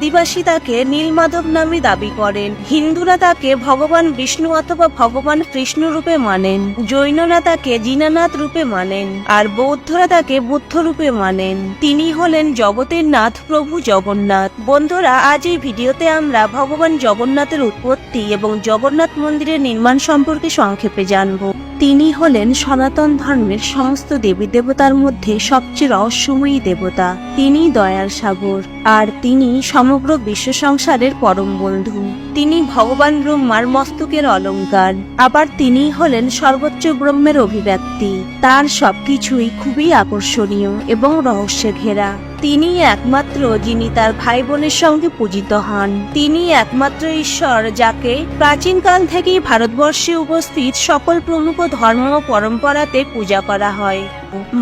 আদিবাসী তাকে নীলমাধব নামে দাবি করেন। হিন্দুরা তাকে ভগবান বিষ্ণু অথবা ভগবান কৃষ্ণ রূপে মানেন। জৈনরা তাকে জিনানাথ রূপে মানেন, আর বৌদ্ধরা তাকে বুদ্ধ রূপে মানেন। তিনি হলেন জগতের নাথ প্রভু জগন্নাথ। বন্ধুরা, আজ এই ভিডিওতে আমরা ভগবান জগন্নাথের উৎপত্তি এবং জগন্নাথ মন্দিরের নির্মাণ সম্পর্কে সংক্ষেপে জানব। তিনি হলেন সনাতন ধর্মের সমস্ত দেবী দেবতার মধ্যে সবচেয়ে রহস্যময়ী দেবতা। তিনি দয়ার সাগর, আর তিনি সমগ্র বিশ্ব সংসারের পরম বন্ধু। তিনি ভগবান ব্রহ্মার মস্তকের অলঙ্কার, আবার তিনি হলেন সর্বোচ্চ ব্রহ্মের অভিব্যক্তি। তার সবকিছুই খুবই আকর্ষণীয় এবং রহস্যে ঘেরা। তিনি একমাত্র যিনি তার ভাই বোনের সঙ্গে পূজিত হন। তিনি একমাত্র ঈশ্বর যাকে প্রাচীনকাল থেকেই ভারতবর্ষে উপস্থিত সকল প্রমুখ ধর্ম ও পরম্পরাতে পূজা করা হয়।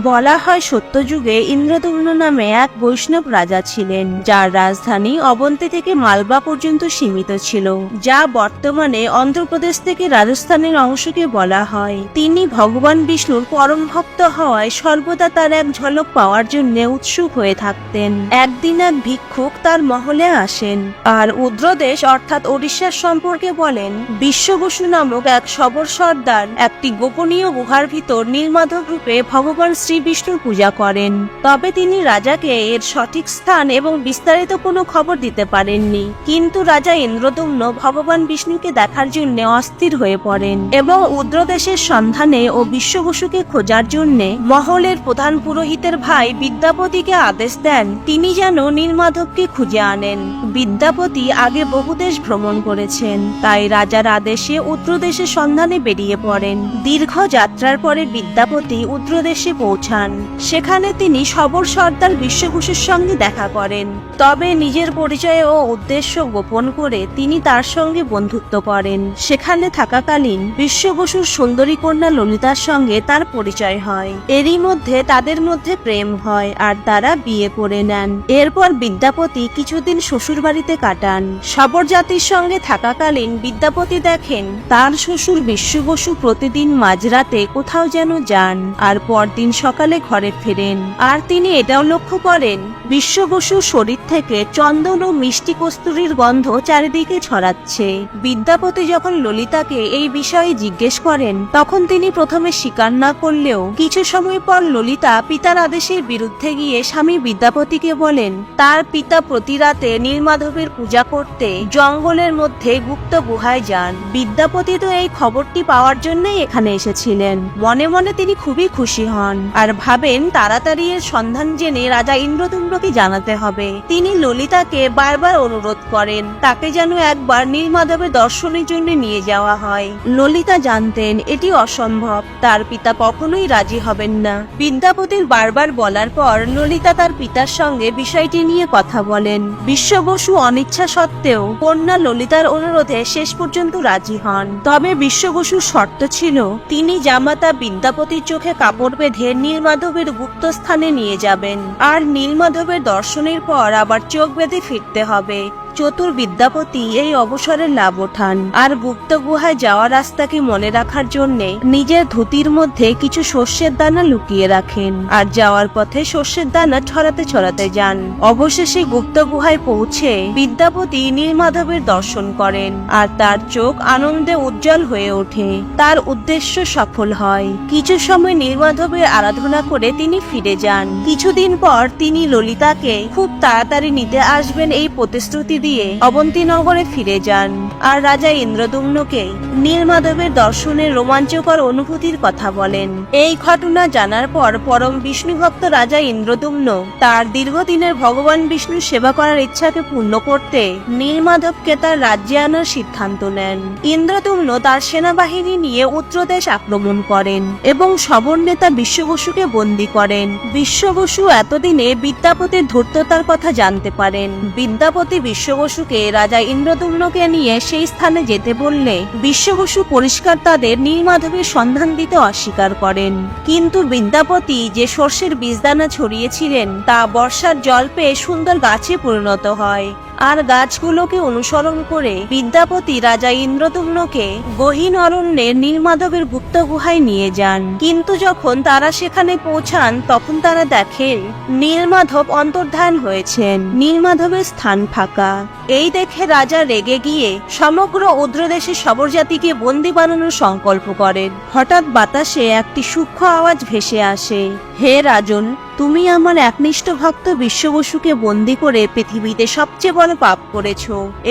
বলা হয় সত্যযুগে ইন্দ্রদম্ন নামে এক বৈষ্ণব রাজা ছিলেন, যার রাজধানী অবন্তী থেকে মালবা পর্যন্ত সীমিত ছিল, যা বর্তমানে অন্ধ্রপ্রদেশ থেকে রাজস্থানের অংশকে বলা হয়। তিনি ভগবান বিষ্ণুর পরম ভক্ত হওয়ায় সর্বদা তার এক ঝলক পাওয়ার জন্য উৎসুক হয়ে থাকতেন। একদিন এক ভিক্ষুক তার মহলে আসেন আর উদ্রদেশ অর্থাৎ ওড়িশার সম্পর্কে বলেন। বিশ্ব বসু নামক এক শবর সর্দার একটি গোপনীয় গুহার ভিতর নীলমাধব রূপে ভগবান শ্রী বিষ্ণুর পূজা করেন। তবে তিনি রাজাকে এর সঠিক স্থান এবং বিস্তারিত কোনো খবর দিতে পারেননি। কিন্তু রাজা ইন্দ্রদম্ন ভগবান বিষ্ণুকে দেখার জন্য অস্থির হয়ে পড়েন এবং উদ্রদেশের সন্ধানে ও বিশ্ব বসুকে খোঁজার জন্য মহলের প্রধান পুরোহিতের ভাই বিদ্যাপতিকে আদেশ দেন তিনি যেন নীলমাধবকে খুঁজে আনেন। বিদ্যাপতি আগে বহু দেশ ভ্রমণ করেছেন, তাই রাজার আদেশে উত্তরদেশের সন্ধানে বেরিয়ে পড়েন। দীর্ঘ যাত্রার পরে বিদ্যাপতি উত্তরদেশে পৌঁছান। সেখানে তিনি শবর সর্দার বিশ্ব বসুর সঙ্গে দেখা করেন। তবে নিজের পরিচয় ও উদ্দেশ্য গোপন করে তিনি তার সঙ্গে বন্ধুত্ব করেন। সেখানে থাকাকালীন বিশ্ব বসুর সুন্দরী কন্যা ললিতার সঙ্গে তার পরিচয় হয়। এরই মধ্যে তাদের মধ্যে প্রেম হয় আর তারা বিয়ে করে নেন। এরপর বিদ্যাপতি কিছুদিন শ্বশুর বাড়িতে কাটান। শবর জাতির সঙ্গে থাকাকালীন বিদ্যাপতি দেখেন তার শ্বশুর বিশ্ব বসু প্রতিদিন মাঝরাতে কোথাও যেন যান আর পরদিন সকালে ঘরে ফেরেন। আর তিনি এটাও লক্ষ্য করেন বিশ্ব বসুর শরীর থেকে চন্দন ও মিষ্টি কস্তুরীর গন্ধ চারিদিকে ছড়াচ্ছে। বিদ্যাপতি যখন ললিতাকে এই বিষয়ে জিজ্ঞেস করেন তখন তিনি প্রথমে স্বীকার না করলেও কিছু সময় পর ললিতা পিতার আদেশের বিরুদ্ধে গিয়ে স্বামী বিদ্যাপতিকে বলেন তার পিতা প্রতি রাতে নীলমাধবের পূজা করতে জঙ্গলের মধ্যে গুপ্ত গুহায় যান। বিদ্যাপতি তো এই খবরটি পাওয়ার জন্যই এখানে এসেছিলেন। মনে মনে তিনি খুবই খুশি হন আর ভাবেন তাড়াতাড়ি এর সন্ধান জেনে রাজা ইন্দ্রদম্নকে জানাতে হবে। তিনি ললিতাকে বারবার অনুরোধ করেন তাকে যেন একবার নীলমাধবের দর্শনের জন্য নিয়ে যাওয়া হয়। ললিতা জানতেন এটি অসম্ভব, তার পিতা কখনোই রাজি হবেন না। বিদ্যাপতির বারবার বলার পর ললিতা তার পিতার সঙ্গে বিষয়টি নিয়ে কথা বলেন। বিশ্ব বসু অনিচ্ছা সত্ত্বেও কন্যা ললিতার অনুরোধে শেষ পর্যন্ত রাজি হন। তবে বিশ্ব বসুর শর্ত ছিল তিনি জামাতা বিদ্যাপতির চোখে কাপড় বেঁধে নীলমাধবের গুপ্ত স্থানে নিয়ে যাবেন আর নীলমাধবের দর্শনের পর আবার চোখ বেঁধে ফিরতে হবে। চতুর বিদ্যাপতি এই অবসরের লাভ ওঠান আর গুপ্ত গুহায় যাওয়ার রাস্তাকে মনে রাখার জন্য নিজের ধুতির মধ্যে কিছু শস্যের দানা লুকিয়ে রাখেন আর যাওয়ার পথে শস্যের দানা ছড়াতে ছড়াতে যান। অবশেষে গুপ্ত গুহায় পৌঁছে বিদ্যাপতি নীলমাধবের দর্শন করেন আর তার চোখ আনন্দে উজ্জ্বল হয়ে ওঠে। তার উদ্দেশ্য সফল হয়। কিছু সময় নীলমাধবের আরাধনা করে তিনি ফিরে যান। কিছুদিন পর তিনি ললিতাকে খুব তাড়াতাড়ি নিতে আসবেন এই প্রতিশ্রুতি দিয়ে অবন্তীনগরে ফিরে যান আর রাজা ইন্দ্রদম্নকে নীলমাধবের দর্শনের রোমাঞ্চকর অনুভূতির কথা বলেন। এই ঘটনা জানার পর পরম বিষ্ণু ভক্ত রাজা ইন্দ্রদম্ন তার দীর্ঘদিনের ভগবান বিষ্ণুর সেবা করার ইচ্ছাকে পূর্ণ করতে নীলমাধবকে তার রাজ্যে আনার সিদ্ধান্ত নেন। ইন্দ্রদম্ন তার সেনাবাহিনী নিয়ে উত্তরদেশ আক্রমণ করেন এবং শবর নেতা বিশ্ব বসুকে বন্দী করেন। বিশ্ব বসু এতদিনে বিদ্যাপতির ধূর্ততার কথা জানতে পারেন। বিদ্যাপতি বিশ্ব বসুকে রাজা ইন্দ্রদম্নকে নিয়ে সেই স্থানে যেতে বললে বিশ্ব বসু পরিষ্কার তাদের নীলমাধবের সন্ধান দিতে অস্বীকার করেন। কিন্তু বিদ্যাপতি যে সর্ষের বীজদানা ছড়িয়েছিলেন তা বর্ষার জল পেয়ে সুন্দর গাছে পরিণত হয় আর গাছগুলোকে অনুসরণ করে বিদ্যাপতি রাজা ইন্দ্রদুম্নকে গহীন অরণ্যের নীলমাধবের গুপ্ত গুহায় নিয়ে যান। কিন্তু যখন তারা সেখানে পৌঁছান তখন তারা দেখেন নীলমাধব অন্তর্ধান হয়েছেন, নীলমাধবের স্থান ফাঁকা। এই দেখে রাজা রেগে গিয়ে সমগ্র উদ্রদেশের সবর জাতিকে বন্দি বানানোর সংকল্প করেন। হঠাৎ বাতাসে একটি সূক্ষ্ম আওয়াজ ভেসে আসে, হে রাজন, তুমি আমার একনিষ্ঠ ভক্ত বিশ্ব বসুকে বন্দি করে পৃথিবীতে সবচেয়ে বড় পাপ করেছ।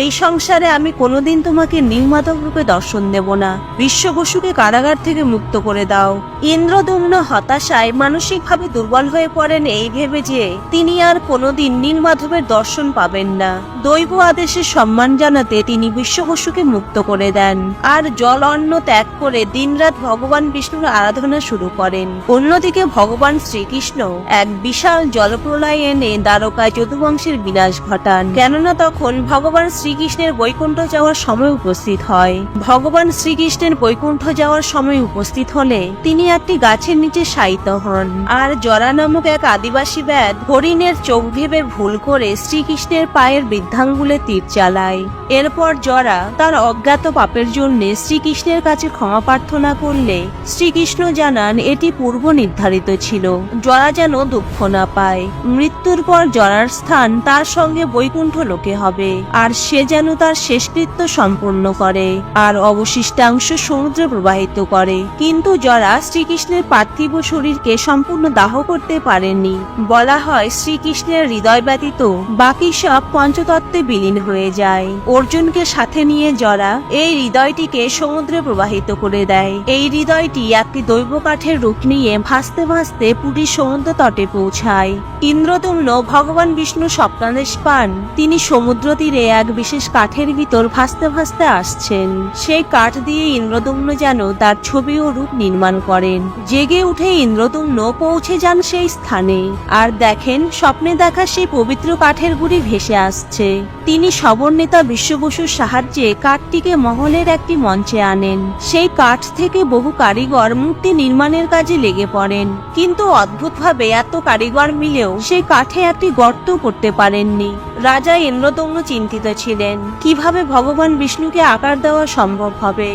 এই সংসারে আমি কোনোদিন তোমাকে নীলমাধব রূপে দর্শন দেব না। বিশ্ব বসুকে কারাগার থেকে মুক্ত করে দাও। ইন্দ্রদুম্ন হতাশায় মানসিকভাবে দুর্বল হয়ে পড়েন এই ভেবে যে তিনি আর কোনোদিন নীলমাধবের দর্শন পাবেন না। দৈব আদেশে সম্মান জানাতে তিনি বিশ্ব বসুকে মুক্ত করে দেন আর জল অন্ন ত্যাগ করে দিনরাত ভগবান বিষ্ণুর আরাধনা শুরু করেন। অন্যদিকে ভগবান শ্রীকৃষ্ণ এক বিশাল জলপ্রলয় এনে দ্বারকায় যদুবংশের বিনাশ ঘটান। কেননা তখন ভগবান শ্রীকৃষ্ণের বৈকুণ্ঠ যাওয়ার সময় উপস্থিত হয়। ভগবান শ্রীকৃষ্ণের বৈকুণ্ঠ যাওয়ার সময় উপস্থিত হলে তিনি একটি গাছের নিচে শায়িত হন। আর জরা নামক এক আদিবাসী ব্যাধ হরিণের চোখ ভেবে ভুল করে শ্রীকৃষ্ণের পায়ের বৃদ্ধাঙ্গুলে তীর চালায়। এরপর জরা তার অজ্ঞাত পাপের জন্য শ্রীকৃষ্ণের কাছে ক্ষমা প্রার্থনা করলে শ্রীকৃষ্ণ জানান এটি পূর্ব নির্ধারিত ছিল, জরা যেন দুঃখ না পায়। মৃত্যুর পর জরার স্থান তার সঙ্গে বৈকুণ্ঠ লোকে হবে, আর সে যেন তার শেষকৃত্য সম্পূর্ণ করে আর অবশিষ্টাংশ সমুদ্রে প্রবাহিত করে। কিন্তু জরা শ্রীকৃষ্ণের পার্থিব শরীরকে সম্পূর্ণ দাহ করতে পারেননি। বলা হয় শ্রীকৃষ্ণের হৃদয় ব্যতীত বাকি সব পঞ্চতত্ত্বে বিলীন হয়ে যায়। অর্জুনকে সাথে নিয়ে জরা এই হৃদয়টিকে সমুদ্রে প্রবাহিত করে দেয়। এই হৃদয়টি একটি দৈব কাঠের রূপ নিয়ে ভাসতে ভাসতে পুরীর সমুদ্র তটে পৌঁছায়। ইন্দ্রদুম্ন ভগবান বিষ্ণু স্বপ্নাদেশ পান তিনি সমুদ্র তীরে এক বিশেষ কাঠের ভিতর ভাসতে ভাসতে আসছেন। সেই কাঠ দিয়ে ইন্দ্রদুম্ন যেন তার ছবি ও রূপ নির্মাণ করেন। জেগে উঠে ইন্দ্রদুম্ন পৌঁছে যান সেই স্থানে আর দেখেন স্বপ্নে দেখা সেই পবিত্র কাঠের গুড়ি ভেসে আসছে। তিনি সবর নেতা বিশ্ব বসুর সাহায্যে কাঠটিকে মহলের একটি মঞ্চে আনেন। সেই কাঠ থেকে বহু কারিগর মূর্তি নির্মাণের কাজে লেগে পড়েন, কিন্তু অদ্ভুতভাবে এত কারিগর মিলেও সেই কাঠে একটি গর্ত করতে পারেননি। রাজা ইন্দ্রদুম্ন চিন্তিত ছিলেন কিভাবে ভগবান বিষ্ণুকে আকার দেওয়া সম্ভব হবে।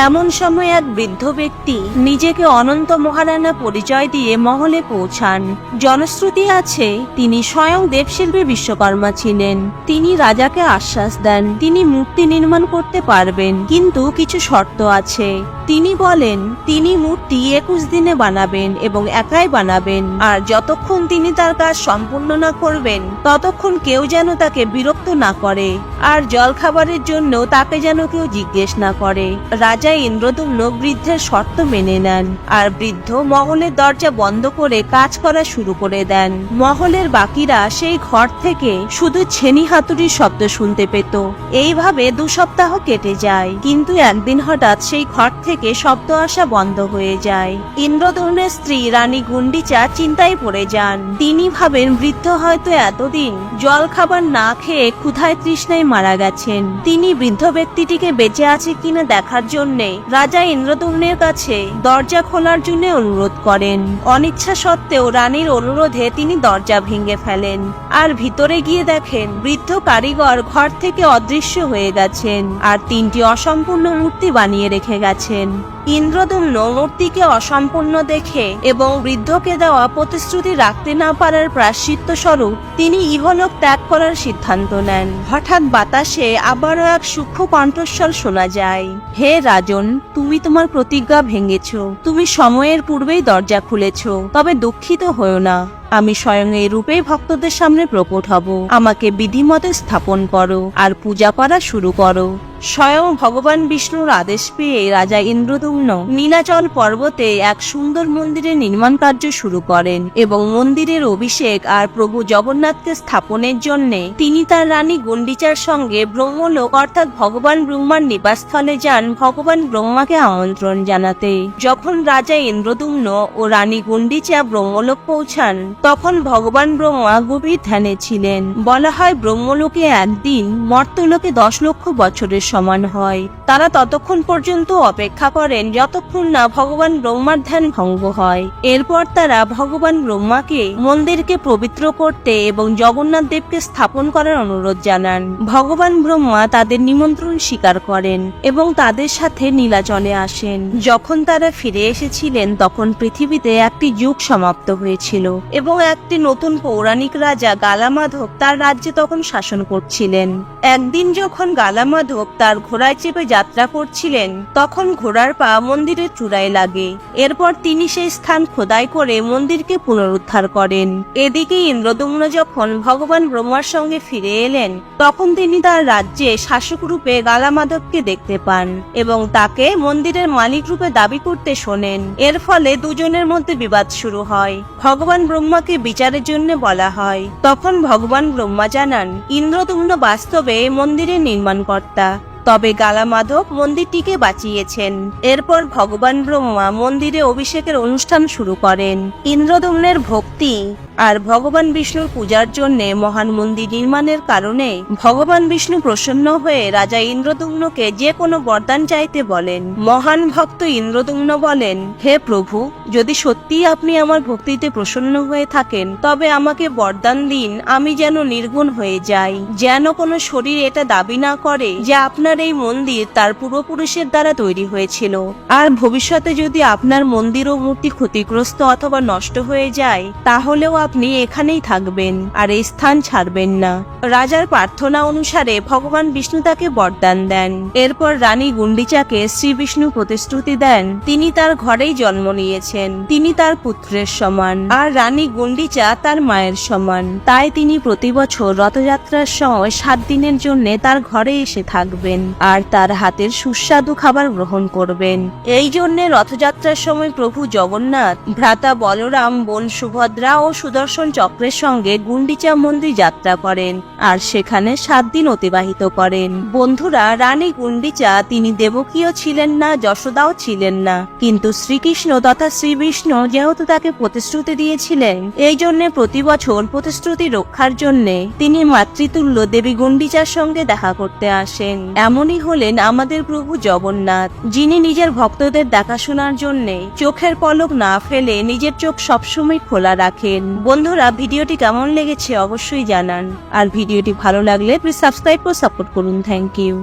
এমন সময় এক বৃদ্ধ ব্যক্তি নিজেকে অনন্ত মহারানা পরিচয় দিয়ে মহলে পৌঁছান। জনশ্রুতি আছে তিনি স্বয়ং দেবশিল্পী বিশ্বকর্মা ছিলেন। তিনি রাজাকে আশ্বাস দেন তিনি মূর্তি নির্মাণ করতে পারবেন, কিন্তু কিছু শর্ত আছে। তিনি বলেন তিনি মূর্তি 21 দিনে বানাবেন এবং একাই বানাবেন, আর যতক্ষণ তিনি তার কাজ সম্পূর্ণ না করবেন ততক্ষণ কেউ যেন তাকে বিরক্ত না করে, আর জল খাবারের জন্য তাকে যেন কেউ জিজ্ঞেস না করে। রাজা ইন্দ্রদুম্ন বৃদ্ধের শর্ত মেনে নেন, আর বৃদ্ধ মহলের দরজা বন্ধ করে কাজ করা শুরু করে দেন। মহলের বাকিরা সেই ঘর থেকে শুধু ছেনি হাতুড়ির শব্দ শুনতে পেত। এইভাবে 2 সপ্তাহ কেটে যায়, কিন্তু একদিন হঠাৎ সেই ঘর থেকে শব্দ আসা বন্ধ হয়ে যায়। ইন্দ্রদুম্নের স্ত্রী রানী গুন্ডিচা চিন্তায় পড়ে যান। তিনি ভাবেন বৃদ্ধ হয়তো এতদিন জল খাবার না খেয়ে ক্ষুধায় তৃষ্ণায় মারা গেছেন। তিনি বৃদ্ধ ব্যক্তিটিকে বেঁচে আছে কিনা দেখার জন্য রাজা ইন্দ্রদুম্নের কাছে দরজা খোলার জন্য অনুরোধ করেন। অনিচ্ছা সত্ত্বেও রানীর অনুরোধে তিনি দরজা ভেঙে ফেলেন, আর ভিতরে গিয়ে দেখেন বৃদ্ধ কারিগর ঘর থেকে অদৃশ্য হয়ে গেছেন আর 3টি অসম্পূর্ণ মূর্তি বানিয়ে রেখে গেছেন। ইন্দ্রদুম্ন মূর্তিকে অসম্পূর্ণ দেখে এবং বৃদ্ধকে দেওয়া প্রতিশ্রুতি রাখতে না পারার প্রায়শ্চিত্ত স্বরূপ তিনি ইহলোক ত্যাগ করার সিদ্ধান্ত নেন। হঠাৎ বাতাসে আবারও এক সূক্ষ্ম কণ্ঠস্বর শোনা যায়, হে রাজন, তুমি তোমার প্রতিজ্ঞা ভেঙেছ। তুমি সময়ের পূর্বেই দরজা খুলেছ, তবে দুঃখিত হও না। আমি স্বয়ং এই রূপেই ভক্তদের সামনে প্রকট হব। আমাকে বিধিমতে স্থাপন করো আর পূজা করা শুরু করো। স্বয়ং ভগবান বিষ্ণুর আদেশ পেয়ে রাজা ইন্দ্রদুম্ন নীলাচল পর্বতে এক সুন্দর মন্দিরের নির্মাণ কার্য শুরু করেন এবং মন্দিরের অভিষেক আর প্রভু জগন্নাথকে স্থাপনের জন্য তিনি তার রানী গুন্ডিচার সঙ্গে ব্রহ্মলোক অর্থাৎ ভগবান ব্রহ্মার নিবাসস্থলে যান ভগবান ব্রহ্মাকে আমন্ত্রণ জানাতে। যখন রাজা ইন্দ্রদুম্ন ও রানী গুন্ডিচা ব্রহ্মলোক পৌঁছান তখন ভগবান ব্রহ্মা গভীর ধ্যানে ছিলেন। বলা হয় ব্রহ্মলোকে একদিন মর্ত্যলোকে 10 লক্ষ বছরের সমান হয়। তারা ততক্ষণ পর্যন্ত অপেক্ষা করেন যতক্ষণ না ভগবান ব্রহ্মার ধ্যান ভঙ্গ হয়। এরপর তারা ভগবান ব্রহ্মাকে মন্দিরকে পবিত্র করতে এবং জগন্নাথ দেবকে স্থাপন করার অনুরোধ জানান। ভগবান ব্রহ্মা তাদের নিমন্ত্রণ স্বীকার করেন এবং তাদের সাথে নীলাচলে আসেন। যখন তারা ফিরে এসেছিলেন তখন পৃথিবীতে একটি যুগ সমাপ্ত হয়েছিল এবং একটি নতুন পৌরাণিক রাজা গালামাধব তার রাজ্যে তখন শাসন করছিলেন। একদিন যখন গালামাধব তার ঘোড়ায় চেপে যাত্রা করছিলেন তখন ঘোড়ার পা মন্দিরের চূড়ায় লাগে। এরপর তিনি সেই স্থান খোদাই করে মন্দিরকে পুনরুদ্ধার করেন। এদিকে ইন্দ্রদম্ন যখন ভগবান ব্রহ্মার সঙ্গে ফিরে এলেন তখন তিনি তার রাজ্যে শাসক রূপে গালামাধবকে দেখতে পান এবং তাকে মন্দিরের মালিক রূপে দাবি করতে শোনেন। এর ফলে দুজনের মধ্যে বিবাদ শুরু হয়। ভগবান ব্রহ্মাকে বিচারের জন্য বলা হয়। তখন ভগবান ব্রহ্মা জানান ইন্দ্রদম্ন বাস্তবে মন্দিরের নির্মাণকর্তা, তবে গালামাধব মন্দিরটিকে বাঁচিয়েছেন। এরপর ভগবান ব্রহ্মা মন্দিরে অভিষেকের অনুষ্ঠান শুরু করেন। ইন্দ্রদম্নের ভক্তি আর ভগবান বিষ্ণুর পূজার জন্য মহান মন্দির নির্মাণের কারণে ভগবান বিষ্ণু প্রসন্ন হয়ে রাজা ইন্দ্রদম্নকে যে কোনো বরদান চাইতে বলেন। মহান ভক্ত ইন্দ্রদম্ন বলেন, হে প্রভু, যদি সত্যি আপনি আমার ভক্তিতে প্রসন্ন হয়ে থাকেন তবে আমাকে বরদান দিন আমি যেন নির্গুণ হয়ে যাই, যেন কোনো শরীর এটা দাবি না করে যে আপনার এই মন্দির তার পূর্বপুরুষের দ্বারা তৈরি হয়েছিল। আর ভবিষ্যতে যদি আপনার মন্দির ও মূর্তি ক্ষতিগ্রস্ত অথবা নষ্ট হয়ে যায় তাহলেও আপনি এখানেই থাকবেন আর এই স্থান ছাড়বেন না। রাজার প্রার্থনা অনুসারে ভগবান বিষ্ণু তাকে বরদান দেন। এরপর রানী গুন্ডিচাকে শ্রী বিষ্ণু প্রতিশ্রুতি দেন তিনি তার ঘরেই জন্ম নিয়েছেন, তিনি তার পুত্রের সমান আর রানী গুন্ডিচা তার মায়ের সমান। তাই তিনি প্রতি বছর রথযাত্রার সময় 7 দিনের জন্য তার ঘরে এসে থাকবেন আর তার হাতের সুস্বাদু খাবার গ্রহণ করবেন। এই জন্য রথযাত্রার সময় প্রভু জগন্নাথ ভ্রাতা বলরাম, বোন সুভদ্রা ও সুদর্শন চক্রের সঙ্গে গুন্ডিচা মন্দির যাত্রা করেন আর সেখানে 7 দিন অতিবাহিত করেন। বন্ধুরা, রানী গুন্ডিচা তিনি দেবকীও ছিলেন না, যশোদাও ছিলেন না, কিন্তু শ্রীকৃষ্ণ তথা শ্রী বিষ্ণু যেহেতু তাকে প্রতিশ্রুতি দিয়েছিলেন এই জন্য প্রতি বছর প্রতিশ্রুতি রক্ষার জন্য তিনি মাতৃতুল্য দেবী গুন্ডিচার সঙ্গে দেখা করতে আসেন। এমনই হলেন আমাদের প্রভু জগন্নাথ, যিনি নিজের ভক্তদের দেখাশোনার জন্য চোখের পলক না ফেলে নিজের চোখ সবসময় খোলা রাখেন। বন্ধুরা, ভিডিওটি কেমন লেগেছে অবশ্যই জানান আর ভিডিওটি ভালো লাগলে প্লিজ সাবস্ক্রাইব করে সাপোর্ট করুন। Thank you.